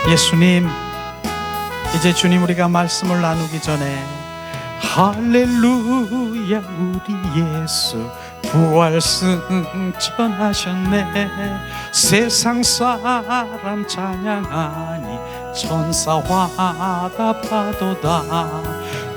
예수님, 이제 주님 우리가 말씀을 나누기 전에 할렐루야 우리 예수 부활 승천하셨네. 세상 사람 찬양하니 천사와 답하도다.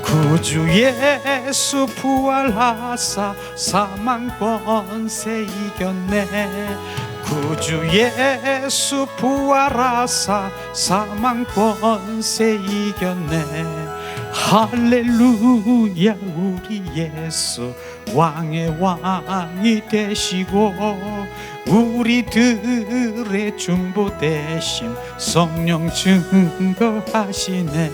구주 예수 부활하사 사망 권세 이겼네. 구주 예수 부활하사 사망 권세 이겼네. 할렐루야 우리 예수 왕의 왕이 되시고 우리들의 중보 대신 성령 증거하시네.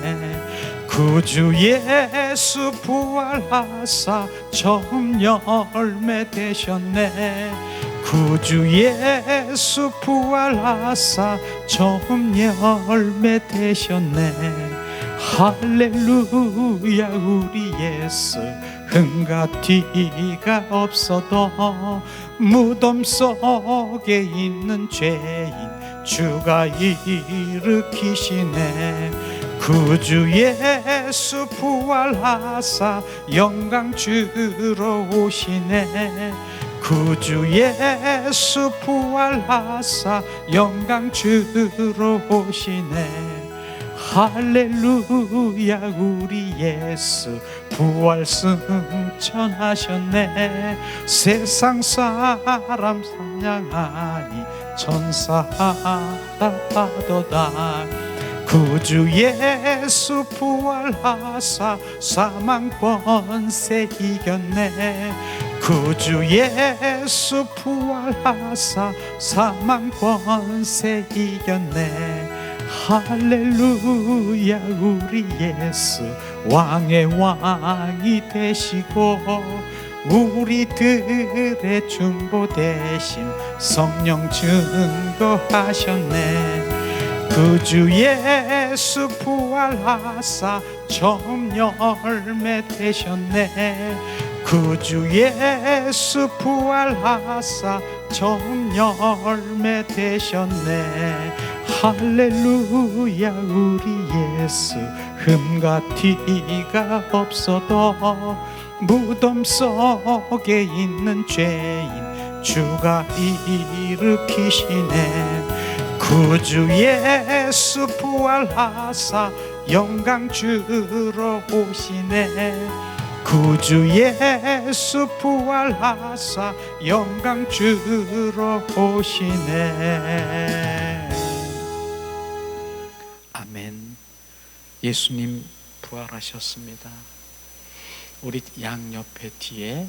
구주 예수 부활하사 처음 열매 되셨네. 구주 예수 부활하사 처음 열매 되셨네. 할렐루야 우리 예수 흠과 티가 없어도 무덤 속에 있는 죄인 주가 일으키시네. 구주 예수 부활하사 영광 주러 오시네. 구주 예수 부활하사 영광 주러 오시네. 할렐루야 우리 예수 부활 승천하셨네. 세상 사람 찬양하니 천사 답하도다. 구주 예수 부활하사 사망 권세 이겼네. 구주 예수 부활하사 사망 권세 이겼네. 할렐루야 우리 예수 왕의 왕이 되시고 우리들의 중보 대신 성령 증거하셨네. 구주 예수 부활하사 처음 열매 되셨네. 구주 예수 부활하사 처음 열매 되셨네. 할렐루야 우리 예수 흠과 티가 없어도 무덤 속에 있는 죄인 주가 일으키시네. 구주 예수 부활하사 영광 주러 오시네. 구주 예수 부활하사 영광 주러 오시네. 아멘. 예수님 부활하셨습니다. 우리 양옆에 뒤에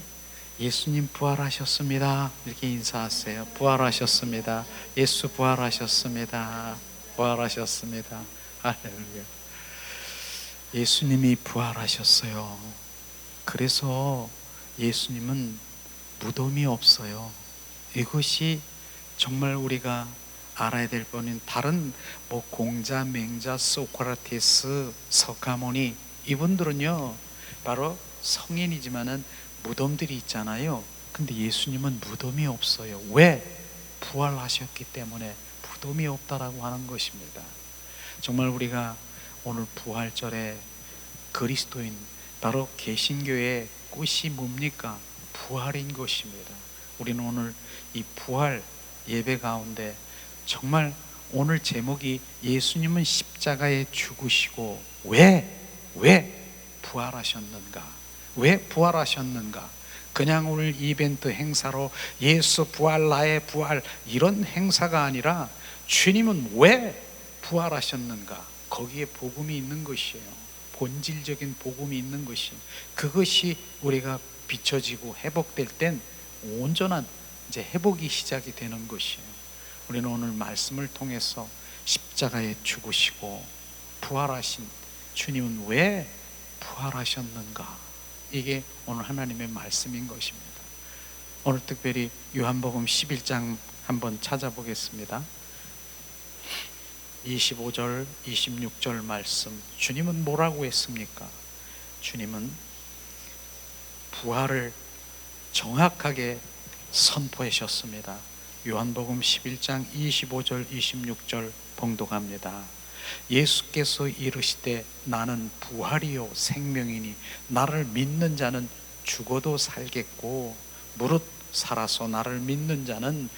예수님 부활하셨습니다 이렇게 인사하세요. 부활하셨습니다. 예수 부활하셨습니다. 부활하셨습니다. 할렐루야. 예수님이 부활하셨어요. 그래서 예수님은 무덤이 없어요. 이것이 정말 우리가 알아야 될 번인 다른 공자, 맹자, 소크라테스, 석가모니 이분들은요 바로 성인이지만은 무덤들이 있잖아요. 근데 예수님은 무덤이 없어요. 왜? 부활하셨기 때문에 무덤이 없다라고 하는 것입니다. 정말 우리가 오늘 부활절에 그리스도인 바로 개신교의 꽃이 뭡니까? 부활인 것입니다. 우리는 오늘 이 부활 예배 가운데 정말 오늘 제목이 예수님은 십자가에 죽으시고 왜 부활하셨는가? 왜 부활하셨는가? 그냥 오늘 이벤트 행사로 예수 부활 나의 부활 이런 행사가 아니라 주님은 왜 부활하셨는가? 거기에 복음이 있는 것이에요. 본질적인 복음이 있는 것이 그것이 우리가 비춰지고 회복될 땐 온전한 이제 회복이 시작이 되는 것이에요. 우리는 오늘 말씀을 통해서 십자가에 죽으시고 부활하신 주님은 왜 부활하셨는가? 이게 오늘 하나님의 말씀인 것입니다. 오늘 특별히 요한복음 11장 한번 찾아보겠습니다. 25절, 26절 말씀. 주님은 뭐라고 했습니까? 주님은 부활을 정확하게 선포하셨습니다. 요한복음 11장 25절, 26절 봉독합니다. 예수께서 이르시되 나는 부활이요 생명이니 나를 믿는 자는 죽어도 살겠고 무릇 살아서 나를 믿는 자는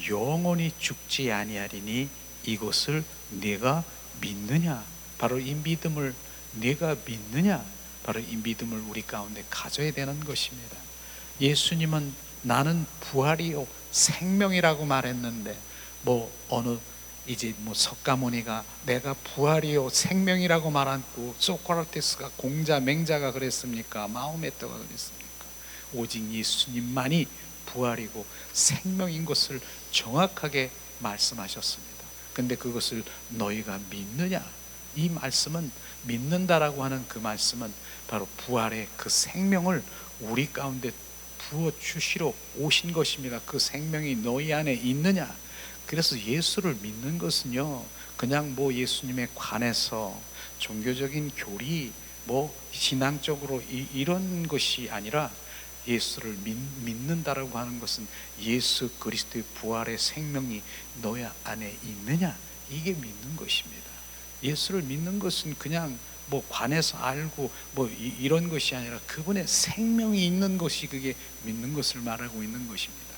영원히 죽지 아니하리니 이것을 네가 믿느냐? 바로 이 믿음을 네가 믿느냐? 바로 이 믿음을 우리 가운데 가져야 되는 것입니다. 예수님은 나는 부활이요 생명이라고 말했는데 어느 이제 석가모니가 내가 부활이요 생명이라고 말하고 소크라테스가 공자 맹자가 그랬습니까? 마호메트가 그랬습니까? 오직 예수님만이 부활이고 생명인 것을 정확하게 말씀하셨습니다. 근데 그것을 너희가 믿느냐? 이 말씀은 믿는다라고 하는 그 말씀은 바로 부활의 그 생명을 우리 가운데 부어 주시러 오신 것입니다. 그 생명이 너희 안에 있느냐? 그래서 예수를 믿는 것은요, 그냥 예수님에 관해서 종교적인 교리, 신앙적으로 이런 것이 아니라 예수를 믿는다라고 하는 것은 예수 그리스도의 부활의 생명이 너희 안에 있느냐? 이게 믿는 것입니다. 예수를 믿는 것은 그냥 관해서 알고 이런 것이 아니라 그분의 생명이 있는 것이 그게 믿는 것을 말하고 있는 것입니다.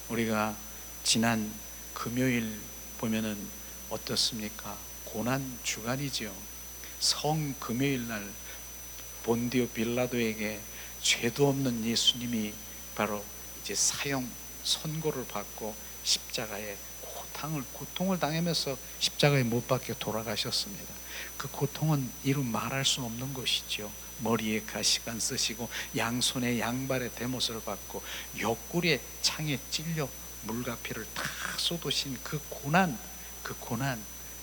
우리가 지난 금요일 보면은 어떻습니까? 고난 주간이죠. 성 금요일 날 본디오 빌라도에게 죄도 없는 예수님이 바로 이제 사형 선고를 받고 십자가에 고통을 당하면서 십자가에 못 박혀 돌아가셨습니다. 그 고통은 이루 말할 수 없는 것이죠. 머리에 가시관 쓰시고 양손에 양발에 대못을 받고 옆구리에 창에 찔려 물과 피를 다 쏟으신 그 고난,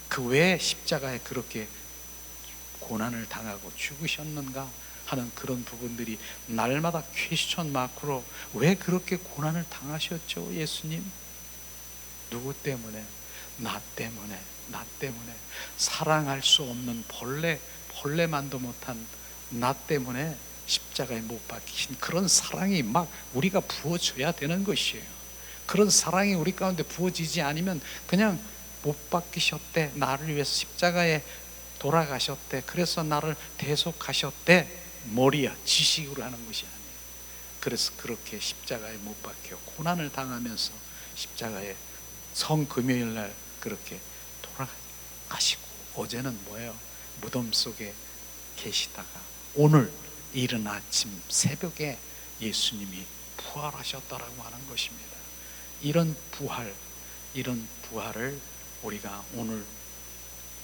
그 왜 십자가에 그렇게 고난을 당하고 죽으셨는가 하는 그런 부분들이 날마다 퀘스천 마크로 왜 그렇게 고난을 당하셨죠? 예수님 누구 때문에? 나 때문에 사랑할 수 없는 벌레만도 못한 나 때문에 십자가에 못 박히신 그런 사랑이 막 우리가 부어져야 되는 것이에요. 그런 사랑이 우리 가운데 부어지지 않으면 그냥 못 박히셨대, 나를 위해서 십자가에 돌아가셨대, 그래서 나를 대속하셨대, 머리야 지식으로 하는 것이 아니에요. 그래서 그렇게 십자가에 못 박혀 고난을 당하면서 십자가에 성금요일 날 그렇게 돌아가시고 어제는 뭐예요? 무덤 속에 계시다가 오늘 이른 아침 새벽에 예수님이 부활하셨다라고 하는 것입니다. 이런 부활을 우리가 오늘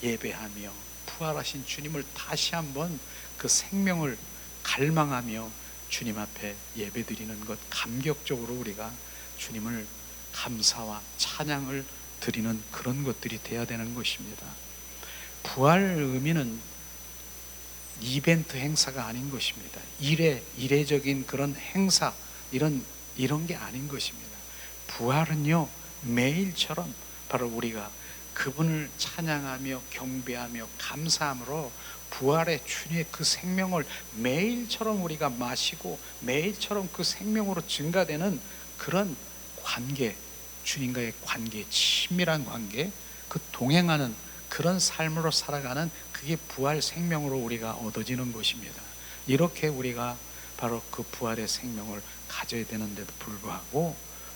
예배하며 부활하신 주님을 다시 한번 그 생명을 갈망하며 주님 앞에 예배드리는 것, 감격적으로 우리가 주님을 감사와 찬양을 드리는 그런 것들이 되어야 되는 것입니다. 부활 의미는 이벤트 행사가 아닌 것입니다. 이례적인 그런 행사 이런 게 아닌 것입니다. 부활은요, 매일처럼 바로 우리가 그분을 찬양하며 경배하며 감사함으로 부활의 주님의 그 생명을 매일처럼 우리가 마시고 매일처럼 그 생명으로 증가되는 그런 관계, 주님과의 관계, 친밀한 관계, 그 동행하는 그런 삶으로 살아가는 그게 부활 생명으로 우리가 얻어지는 것입니다. 이렇게 우리가 바로 그 부활의 생명을 가져야 되는데도 불구하고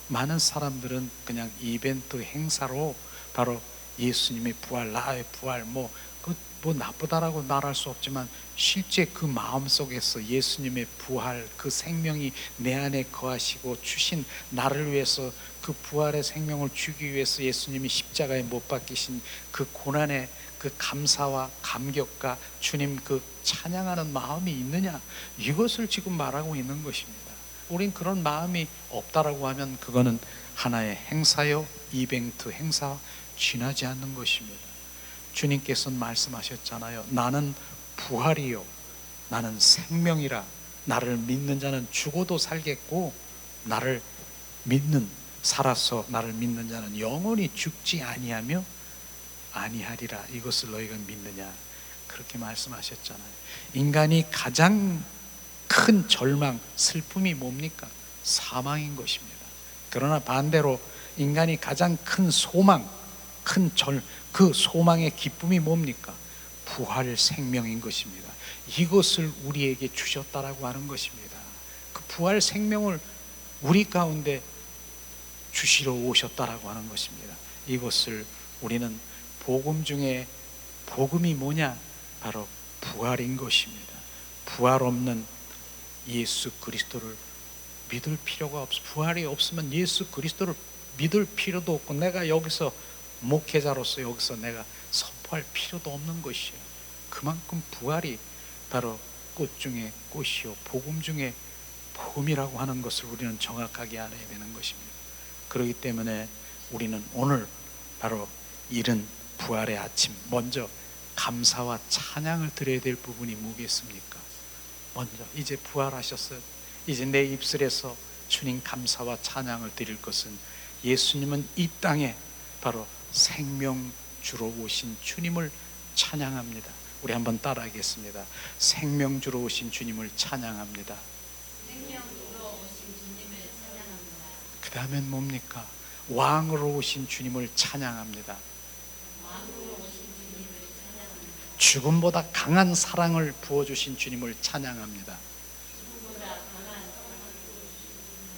많은 사람들은 그냥 이벤트 행사로 바로 예수님의 부활, 나의 부활, 나쁘다라고 말할 수 없지만 실제 그 마음 속에서 예수님의 부활, 그 생명이 내 안에 거하시고 주신 나를 위해서 그 부활의 생명을 주기 위해서 예수님이 십자가에 못 박히신 그 고난의 그 감사와 감격과 주님 그 찬양하는 마음이 있느냐, 이것을 지금 말하고 있는 것입니다. 우린 그런 마음이 없다라고 하면 그거는 하나의 행사요, 이벤트 행사 지나지 않는 것입니다. 주님께서는 말씀하셨잖아요. 나는 부활이요, 나는 생명이라. 나를 믿는 자는 죽어도 살겠고 나를 살아서 나를 믿는 자는 영원히 죽지 아니하며 아니하리라. 이것을 너희가 믿느냐, 그렇게 말씀하셨잖아요. 인간이 가장 큰 절망, 슬픔이 뭡니까? 사망인 것입니다. 그러나 반대로 인간이 가장 큰 소망, 그 소망의 기쁨이 뭡니까? 부활 생명인 것입니다. 이것을 우리에게 주셨다라고 하는 것입니다. 그 부활 생명을 우리 가운데 주시러 오셨다라고 하는 것입니다. 이것을 우리는 복음 중에 복음이 뭐냐? 바로 부활인 것입니다. 부활 없는 예수 그리스도를 믿을 필요가 없어. 부활이 없으면 예수 그리스도를 믿을 필요도 없고, 내가 여기서 목회자로서 여기서 내가 선포할 필요도 없는 것이에요. 그만큼 부활이 바로 꽃 중에 꽃이요 복음 중에 복음이라고 하는 것을 우리는 정확하게 알아야 되는 것입니다. 그렇기 때문에 우리는 오늘 바로 이른 부활의 아침, 먼저 감사와 찬양을 드려야 될 부분이 뭐겠습니까? 먼저 이제 부활하셨어요. 이제 내 입술에서 주님 감사와 찬양을 드릴 것은, 예수님은 이 땅에 바로 생명 주러 오신 주님을 찬양합니다. 우리 한번 따라하겠습니다. 생명 주러 오신 주님을 찬양합니다. 그 다음엔 뭡니까? 왕으로 오신 주님을 찬양합니다. 죽음보다 강한 사랑을 부어주신 주님을 찬양합니다.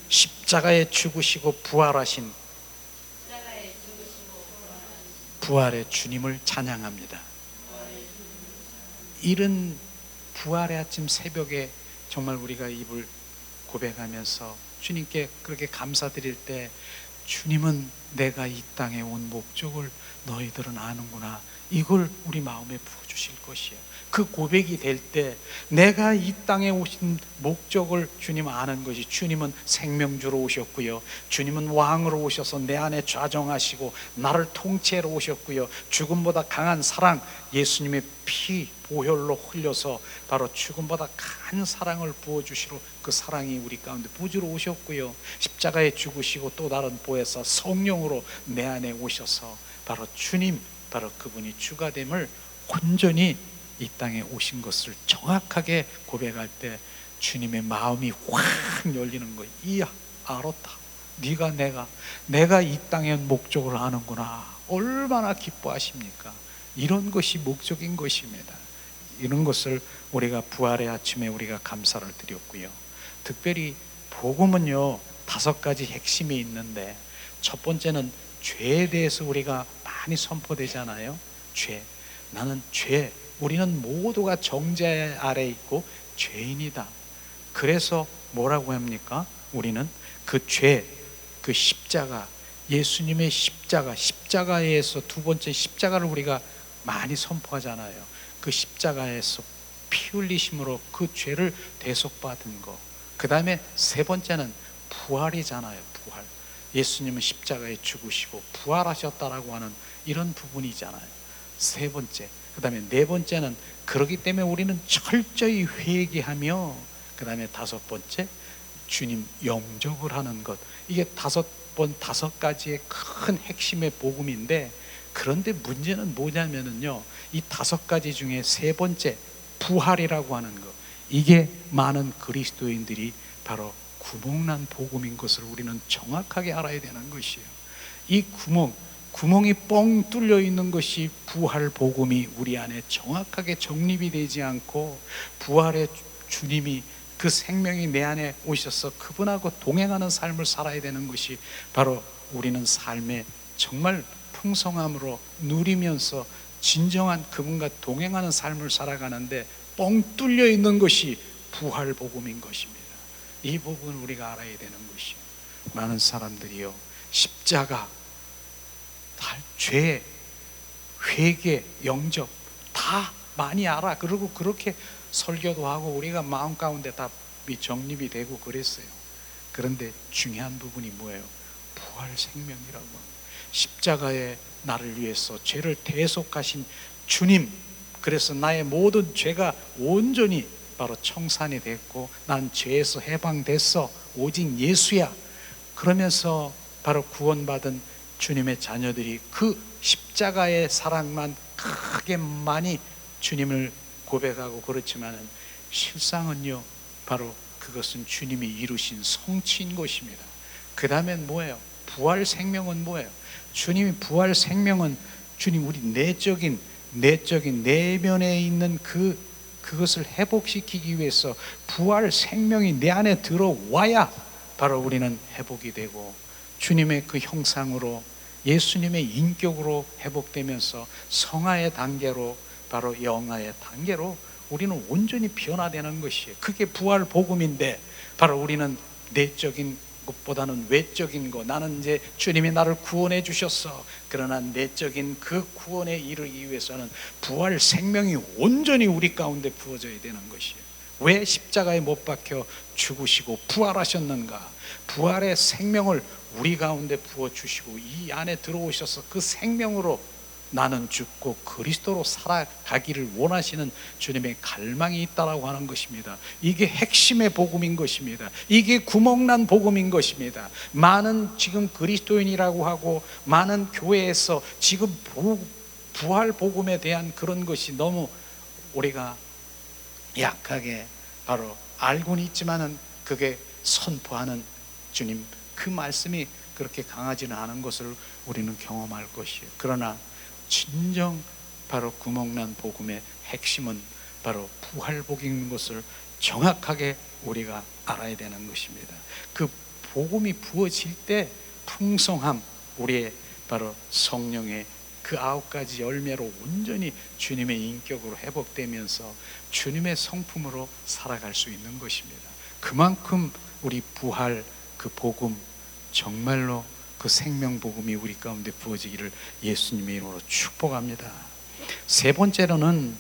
십자가에 죽으시고 부활하신 부활의 주님을 찬양합니다. 이른 부활의 아침 새벽에 정말 우리가 입을 고백하면서 주님께 그렇게 감사드릴 때, 주님은 내가 이 땅에 온 목적을 너희들은 아는구나, 이걸 우리 마음에 부어주실 것이에요. 그 고백이 될 때 내가 이 땅에 오신 목적을 주님 아는 것이, 주님은 생명주로 오셨고요, 주님은 왕으로 오셔서 내 안에 좌정하시고 나를 통치하러 오셨고요, 죽음보다 강한 사랑, 예수님의 피 보혈로 흘려서 바로 죽음보다 강한 사랑을 부어주시러 그 사랑이 우리 가운데 부어주러 오셨고요, 십자가에 죽으시고 또 다른 보혜사 성령으로 내 안에 오셔서 바로 주님, 바로 그분이 주가됨을 온전히 이 땅에 오신 것을 정확하게 고백할 때 주님의 마음이 확 열리는 거예요. 이야, 알았다. 내가 이 땅의 목적을 아는구나. 얼마나 기뻐하십니까? 이런 것이 목적인 것입니다. 이런 것을 우리가 부활의 아침에 우리가 감사를 드렸고요. 특별히 복음은요 5가지 핵심이 있는데, 첫 번째는 죄에 대해서 우리가 많이 선포되잖아요. 나는 우리는 모두가 정죄 아래 있고 죄인이다. 그래서 뭐라고 합니까? 우리는 그 죄, 그 십자가, 예수님의 십자가에서 두 번째 십자가를 우리가 많이 선포하잖아요. 그 십자가에서 피 흘리심으로 그 죄를 대속받은 거. 그 다음에 세 번째는 부활이잖아요. 부활. 예수님은 십자가에 죽으시고 부활하셨다라고 하는 이런 부분이잖아요. 세 번째. 그 다음에 네 번째는, 그렇기 때문에 우리는 철저히 회개하며, 그 다음에 5번째, 주님 영접을 하는 것. 이게 5가지의 큰 핵심의 복음인데, 그런데 문제는 뭐냐면요, 이 5가지 중에 세 번째 부활이라고 하는 것, 이게 많은 그리스도인들이 바로 구멍난 복음인 것을 우리는 정확하게 알아야 되는 것이에요. 이 구멍이 뻥 뚫려 있는 것이 부활 복음이 우리 안에 정확하게 정립이 되지 않고, 부활의 주님이 그 생명이 내 안에 오셔서 그분하고 동행하는 삶을 살아야 되는 것이 바로 우리는 삶에 정말 풍성함으로 누리면서 진정한 그분과 동행하는 삶을 살아가는데, 뻥 뚫려 있는 것이 부활 복음인 것입니다. 이 부분을 우리가 알아야 되는 것이에요. 많은 사람들이요, 십자가, 죄, 회개, 영접 다 많이 알아. 그리고 그렇게 설교도 하고 우리가 마음 가운데 다 정립이 되고 그랬어요. 그런데 중요한 부분이 뭐예요? 부활 생명이라고 합니다. 십자가에 나를 위해서 죄를 대속하신 주님, 그래서 나의 모든 죄가 온전히 바로 청산이 됐고 난 죄에서 해방됐어, 오직 예수야. 그러면서 바로 구원받은 주님의 자녀들이 그 십자가의 사랑만 크게 많이 주님을 고백하고 그렇지만은, 실상은요 바로 그것은 주님이 이루신 성취인 것입니다. 그 다음엔 뭐예요? 부활 생명은 뭐예요? 주님이 부활 생명은 주님 우리 내적인 내면에 있는 그것을 회복시키기 위해서 부활 생명이 내 안에 들어와야 바로 우리는 회복이 되고 주님의 그 형상으로 예수님의 인격으로 회복되면서 성화의 단계로 바로 영화의 단계로 우리는 온전히 변화되는 것이에요. 그게 부활 복음인데 바로 우리는 내적인 것보다는 외적인 거, 나는 이제 주님이 나를 구원해 주셨어. 그러나 내적인 그 구원에 이르기 위해서는 부활 생명이 온전히 우리 가운데 부어져야 되는 것이에요. 왜 십자가에 못 박혀 죽으시고 부활하셨는가? 부활의 생명을 우리 가운데 부어주시고 이 안에 들어오셔서 그 생명으로 나는 죽고 그리스도로 살아가기를 원하시는 주님의 갈망이 있다라고 하는 것입니다. 이게 핵심의 복음인 것입니다. 이게 구멍난 복음인 것입니다. 많은 지금 그리스도인이라고 하고 많은 교회에서 지금 부활 복음에 대한 그런 것이 너무 우리가 약하게 바로 알고는 있지만은 그게 선포하는 주님 그 말씀이 그렇게 강하지는 않은 것을 우리는 경험할 것이에요. 그러나 진정 바로 구멍난 복음의 핵심은 바로 부활복인 것을 정확하게 우리가 알아야 되는 것입니다. 그 복음이 부어질 때 풍성함, 우리의 바로 성령의 그 9가지 열매로 온전히 주님의 인격으로 회복되면서 주님의 성품으로 살아갈 수 있는 것입니다. 그만큼 우리 부활 그 복음 정말로 그 생명 복음이 우리 가운데 부어지기를 예수님의 이름으로 축복합니다. 세 번째로는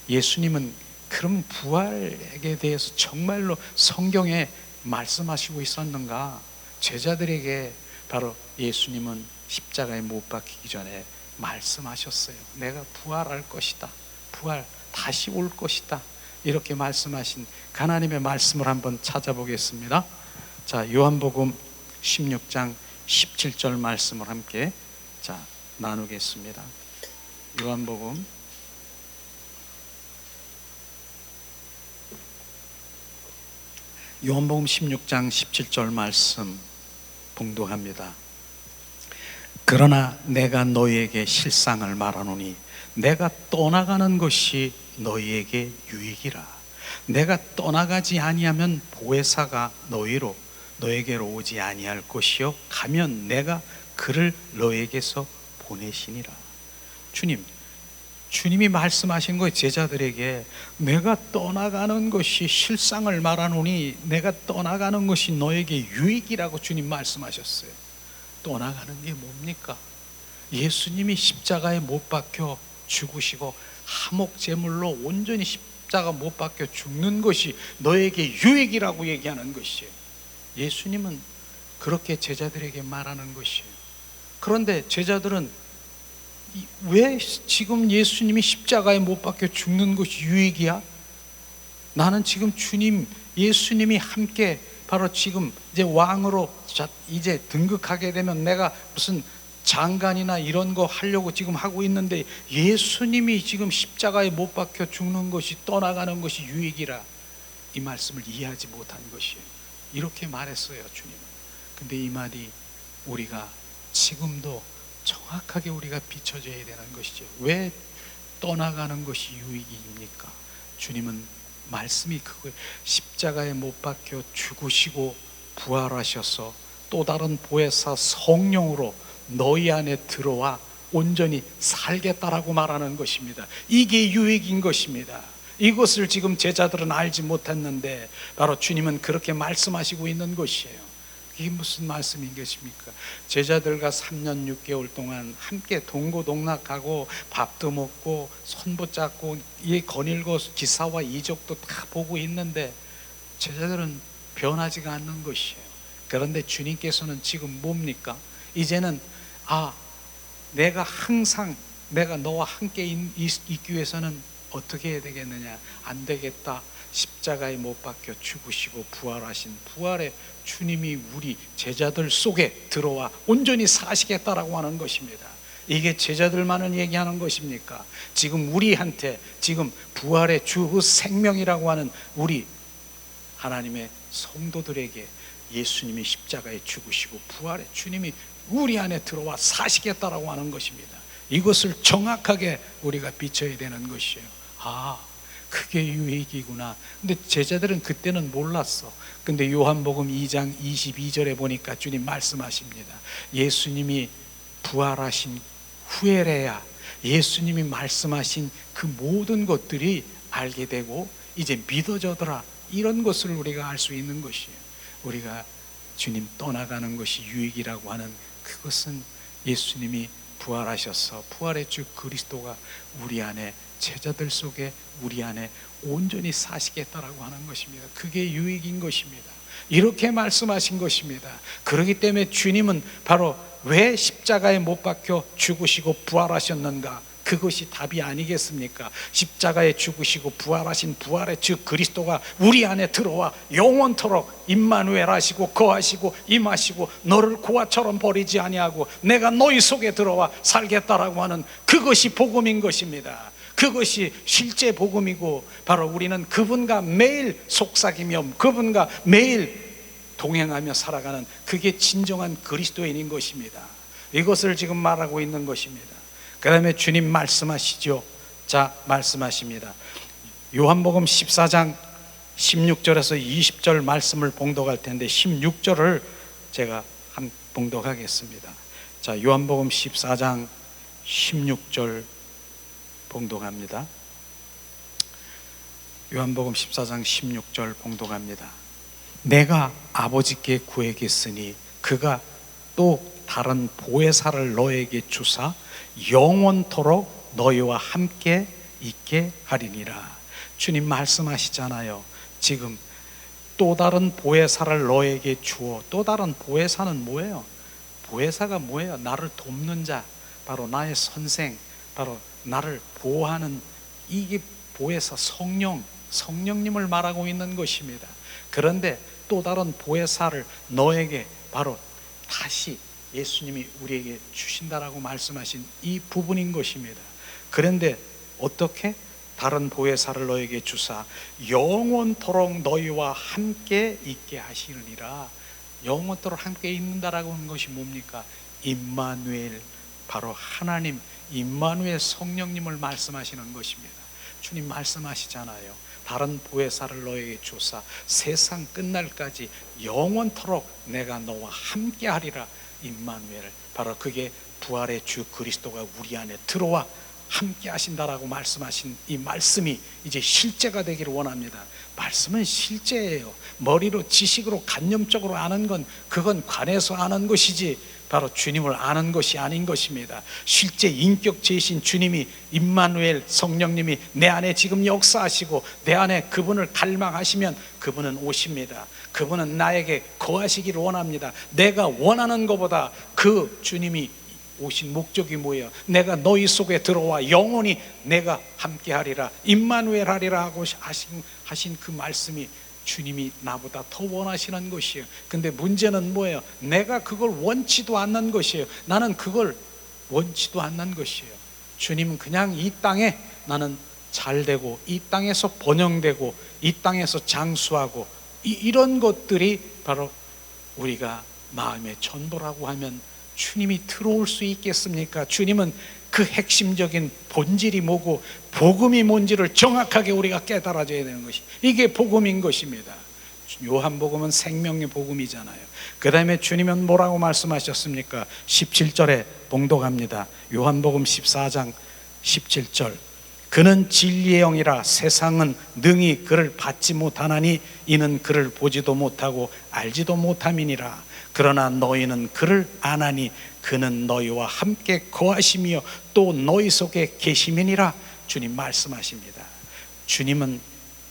예수님은 그럼 부활에 대해서 정말로 성경에 말씀하시고 있었는가? 제자들에게 바로 예수님은 십자가에 못 박히기 전에 말씀하셨어요. 내가 부활할 것이다. 부활 다시 올 것이다. 이렇게 말씀하신 하나님의 말씀을 한번 찾아보겠습니다. 자, 요한복음 16장 17절 말씀을 함께 나누겠습니다. 요한복음 16장 17절 말씀 봉독합니다. 그러나 내가 너희에게 실상을 말하노니 내가 떠나가는 것이 너희에게 유익이라. 내가 떠나가지 아니하면 보혜사가 너에게로 오지 아니할 것이요 가면 내가 그를 너에게서 보내시니라. 주님이 말씀하신 거예요. 제자들에게 내가 떠나가는 것이 실상을 말하노니 내가 떠나가는 것이 너에게 유익이라고 주님 말씀하셨어요. 떠나가는 게 뭡니까? 예수님이 십자가에 못 박혀 죽으시고 화목 제물로 온전히 십자가 못 박혀 죽는 것이 너에게 유익이라고 얘기하는 것이에요. 예수님은 그렇게 제자들에게 말하는 것이에요. 그런데 제자들은 왜 지금 예수님이 십자가에 못 박혀 죽는 것이 유익이야? 나는 지금 예수님이 함께 바로 지금 이제 왕으로 이제 등극하게 되면 내가 무슨 장관이나 이런 거 하려고 지금 하고 있는데 예수님이 지금 십자가에 못 박혀 죽는 것이 떠나가는 것이 유익이라 이 말씀을 이해하지 못한 것이에요. 이렇게 말했어요, 주님은. 근데 이 말이 우리가 지금도 정확하게 우리가 비춰져야 되는 것이죠. 왜 떠나가는 것이 유익입니까? 주님은 말씀이 그거예요. 십자가에 못 박혀 죽으시고 부활하셔서 또 다른 보혜사 성령으로 너희 안에 들어와 온전히 살겠다라고 말하는 것입니다. 이게 유익인 것입니다. 이것을 지금 제자들은 알지 못했는데 바로 주님은 그렇게 말씀하시고 있는 것이에요. 이게 무슨 말씀인 것입니까? 제자들과 3년 6개월 동안 함께 동고동락하고 밥도 먹고 손 붙잡고 이 거닐고 기사와 이적도 다 보고 있는데 제자들은 변하지가 않는 것이에요. 그런데 주님께서는 지금 뭡니까? 이제는 내가 항상 내가 너와 함께 있기 위해서는 어떻게 해야 되겠느냐? 안 되겠다. 십자가에 못 박혀 죽으시고 부활하신 부활의 주님이 우리 제자들 속에 들어와 온전히 사시겠다라고 하는 것입니다. 이게 제자들만은 얘기하는 것입니까? 지금 우리한테 지금 부활의 주 생명이라고 하는 우리 하나님의 성도들에게 예수님이 십자가에 죽으시고 부활의 주님이 우리 안에 들어와 사시겠다라고 하는 것입니다. 이것을 정확하게 우리가 비춰야 되는 것이에요. 아, 그게 유익이구나. 근데 제자들은 그때는 몰랐어. 근데 요한복음 2장 22절에 보니까 주님 말씀하십니다. 예수님이 부활하신 후에래야 예수님이 말씀하신 그 모든 것들이 알게 되고 이제 믿어져더라. 이런 것을 우리가 알 수 있는 것이에요. 우리가 주님 떠나가는 것이 유익이라고 하는 그것은 예수님이 부활하셔서 부활의 주 그리스도가 우리 안에, 제자들 속에 우리 안에 온전히 사시겠다라고 하는 것입니다. 그게 유익인 것입니다. 이렇게 말씀하신 것입니다. 그렇기 때문에 주님은 바로 왜 십자가에 못 박혀 죽으시고 부활하셨는가? 그것이 답이 아니겠습니까? 십자가에 죽으시고 부활하신 부활의 주 그리스도가 우리 안에 들어와 영원토록 임마누엘 하시고 거하시고 임하시고 너를 고아처럼 버리지 아니하고 내가 너희 속에 들어와 살겠다라고 하는 그것이 복음인 것입니다. 그것이 실제 복음이고 바로 우리는 그분과 매일 속삭이며 그분과 매일 동행하며 살아가는 그게 진정한 그리스도인인 것입니다. 이것을 지금 말하고 있는 것입니다. 그 다음에 주님 말씀하시죠. 자, 말씀하십니다. 요한복음 14장 16절에서 20절 말씀을 봉독할 텐데 16절을 제가 봉독하겠습니다. 자, 요한복음 14장 16절 봉독합니다. 요한복음 14장 16절 봉독합니다. 내가 아버지께 구하겠으니 그가 또 다른 보혜사를 너에게 주사 영원토록 너희와 함께 있게 하리니라. 주님 말씀하시잖아요. 지금 또 다른 보혜사를 너에게 주어. 또 다른 보혜사는 뭐예요? 보혜사가 뭐예요? 나를 돕는 자, 바로 나의 선생, 바로 나를 보호하는 이게 보혜사 성령님을 말하고 있는 것입니다. 그런데 또 다른 보혜사를 너에게 바로 다시 예수님이 우리에게 주신다라고 말씀하신 이 부분인 것입니다. 그런데 어떻게? 다른 보혜사를 너에게 주사 영원토록 너희와 함께 있게 하시느니라. 영원토록 함께 있는다라고 하는 것이 뭡니까? 임마누엘, 바로 하나님 임마누엘 성령님을 말씀하시는 것입니다. 주님 말씀하시잖아요. 다른 보혜사를 너에게 주사 세상 끝날까지 영원토록 내가 너와 함께 하리라. 임마누엘, 바로 그게 부활의 주 그리스도가 우리 안에 들어와 함께 하신다라고 말씀하신 이 말씀이 이제 실제가 되기를 원합니다. 말씀은 실제예요. 머리로 지식으로 관념적으로 아는 건 그건 관에서 아는 것이지 바로 주님을 아는 것이 아닌 것입니다. 실제 인격체이신 주님이 임마누엘 성령님이 내 안에 지금 역사하시고 내 안에 그분을 갈망하시면 그분은 오십니다. 그분은 나에게 거하시기를 원합니다. 내가 원하는 것보다 그 주님이 오신 목적이 뭐예요? 내가 너희 속에 들어와 영원히 내가 함께 하리라, 임마누엘 하리라 하고 하신 그 말씀이 주님이 나보다 더 원하시는 것이에요. 근데 문제는 뭐예요? 내가 그걸 원치도 않는 것이에요. 나는 그걸 원치도 않는 것이에요. 주님은 그냥 이 땅에 나는 잘되고 이 땅에서 번영되고 이 땅에서 장수하고 이런 것들이 바로 우리가 마음의 전부라고 하면 주님이 들어올 수 있겠습니까? 주님은 그 핵심적인 본질이 뭐고 복음이 뭔지를 정확하게 우리가 깨달아져야 되는 것이 이게 복음인 것입니다. 요한복음은 생명의 복음이잖아요. 그 다음에 주님은 뭐라고 말씀하셨습니까? 17절에 봉독합니다. 요한복음 14장 17절 그는 진리의 영이라 세상은 능히 그를 받지 못하나니 이는 그를 보지도 못하고 알지도 못함이니라. 그러나 너희는 그를 아나니 그는 너희와 함께 거하시며 또 너희 속에 계심이니라. 주님 말씀하십니다. 주님은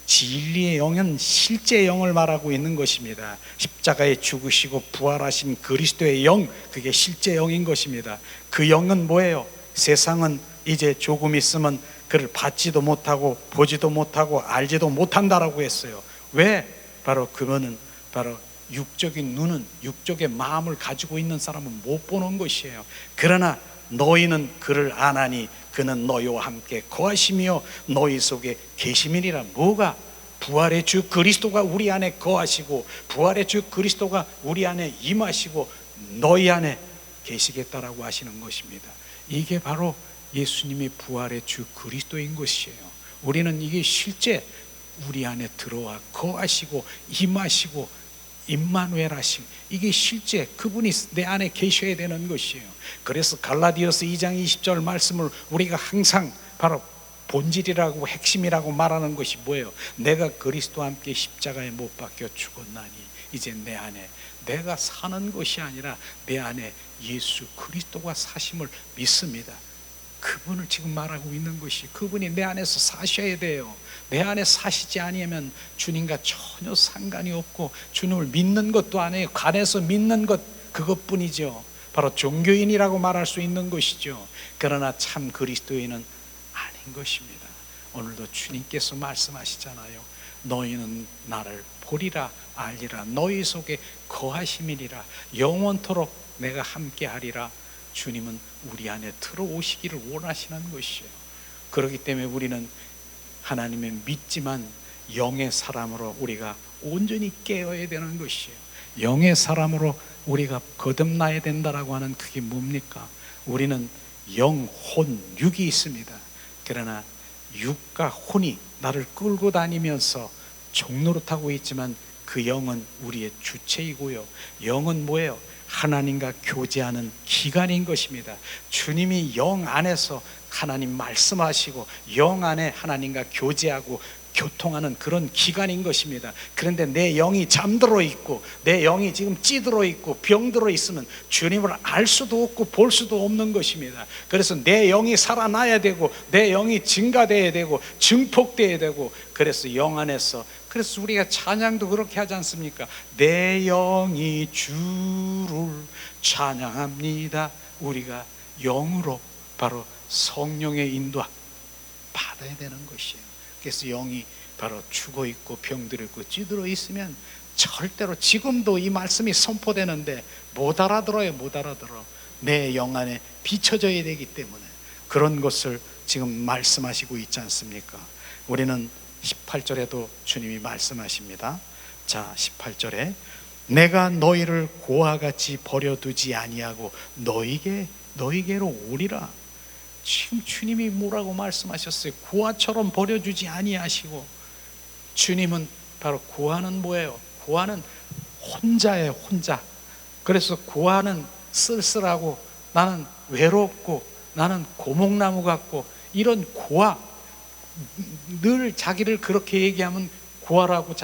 진리의 영은 실제의 영을 말하고 있는 것입니다. 십자가에 죽으시고 부활하신 그리스도의 영, 그게 실제 영인 것입니다. 그 영은 뭐예요? 세상은 이제 조금 있으면 그를 받지도 못하고 보지도 못하고 알지도 못한다라고 했어요. 왜? 바로 그거는 바로 육적인 눈은, 육적의 마음을 가지고 있는 사람은 못 보는 것이에요. 그러나 너희는 그를 아나니 그는 너희와 함께 거하시며 너희 속에 계심이니라. 뭐가? 부활의 주 그리스도가 우리 안에 거하시고 부활의 주 그리스도가 우리 안에 임하시고 너희 안에 계시겠다라고 하시는 것입니다. 이게 바로 예수님의 부활의 주 그리스도인 것이에요. 우리는 이게 실제 우리 안에 들어와 거하시고 임하시고 임마누엘 하시고, 이게 실제 그분이 내 안에 계셔야 되는 것이에요. 그래서 갈라디아서 2장 20절 말씀을 우리가 항상 바로 본질이라고 핵심이라고 말하는 것이 뭐예요? 내가 그리스도와 함께 십자가에 못 박혀 죽었나니 이제 내 안에 내가 사는 것이 아니라 내 안에 예수 그리스도가 사심을 믿습니다. 그분을 지금 말하고 있는 것이, 그분이 내 안에서 사셔야 돼요. 내 안에 사시지 아니하면 주님과 전혀 상관이 없고 주님을 믿는 것도 아니에요. 간에서 믿는 것 그것뿐이죠. 바로 종교인이라고 말할 수 있는 것이죠. 그러나 참 그리스도인은 아닌 것입니다. 오늘도 주님께서 말씀하시잖아요. 너희는 나를 보리라 알리라, 너희 속에 거하심이니라, 영원토록 내가 함께하리라. 주님은 우리 안에 들어오시기를 원하시는 것이에요. 그렇기 때문에 우리는 하나님의 믿지만 영의 사람으로 우리가 온전히 깨어야 되는 것이에요. 영의 사람으로 우리가 거듭나야 된다라고 하는 그게 뭡니까? 우리는 영, 혼, 육이 있습니다. 그러나 육과 혼이 나를 끌고 다니면서 종노릇하고 있지만 그 영은 우리의 주체이고요. 영은 뭐예요? 하나님과 교제하는 기관인 것입니다. 주님이 영 안에서 하나님 말씀하시고 영 안에 하나님과 교제하고 교통하는 그런 기관인 것입니다. 그런데 내 영이 잠들어 있고 내 영이 지금 찌들어 있고 병들어 있으면 주님을 알 수도 없고 볼 수도 없는 것입니다. 그래서 내 영이 살아나야 되고 내 영이 증가돼야 되고 증폭돼야 되고, 그래서 영 안에서, 그래서 우리가 찬양도 그렇게 하지 않습니까? 내 영이 주를 찬양합니다. 우리가 영으로 바로 성령의 인도 받아야 되는 것이에요. 그래서 영이 바로 죽어 있고 병들어 있고 찌들어 있으면 절대로, 지금도 이 말씀이 선포되는데 못 알아들어요. 못 알아들어. 내 영 안에 비춰져야 되기 때문에 그런 것을 지금 말씀하시고 있지 않습니까? 우리는 18절에도 주님이 말씀하십니다. 자, 18절에 내가 너희를 고아같이 버려두지 아니하고 너희게로 오리라. 지금 주님이 뭐라고 말씀하셨어요? 고아처럼 버려주지 아니하시고. 주님은 바로 고아는 뭐예요? 고아는 혼자예요. 혼자. 그래서 고아는 쓸쓸하고 나는 외롭고 나는 고목나무 같고 이런 고아, 늘 자기를 그렇게 얘기하면 고아라고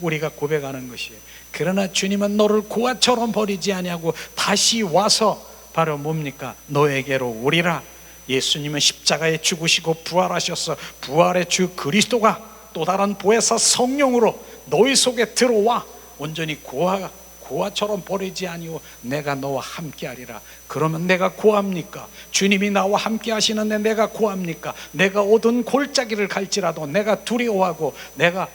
우리가 고백하는 것이에요. 그러나 주님은 너를 고아처럼 버리지 아니하고 다시 와서 바로 뭡니까? 너에게로 오리라. 예수님은 십자가에 죽으시고 부활하셔서 부활의 주 그리스도가 또 다른 보혜사 성령으로 너희 속에 들어와 온전히 고아처럼 버리지 아니고 내가 너와 함께하리라. 그러면 내가 고합니까? 주님이 나와 함께 하시는데 내가 고합니까? 내가 얻은 골짜기를 갈지라도 내가 두려워하고 내가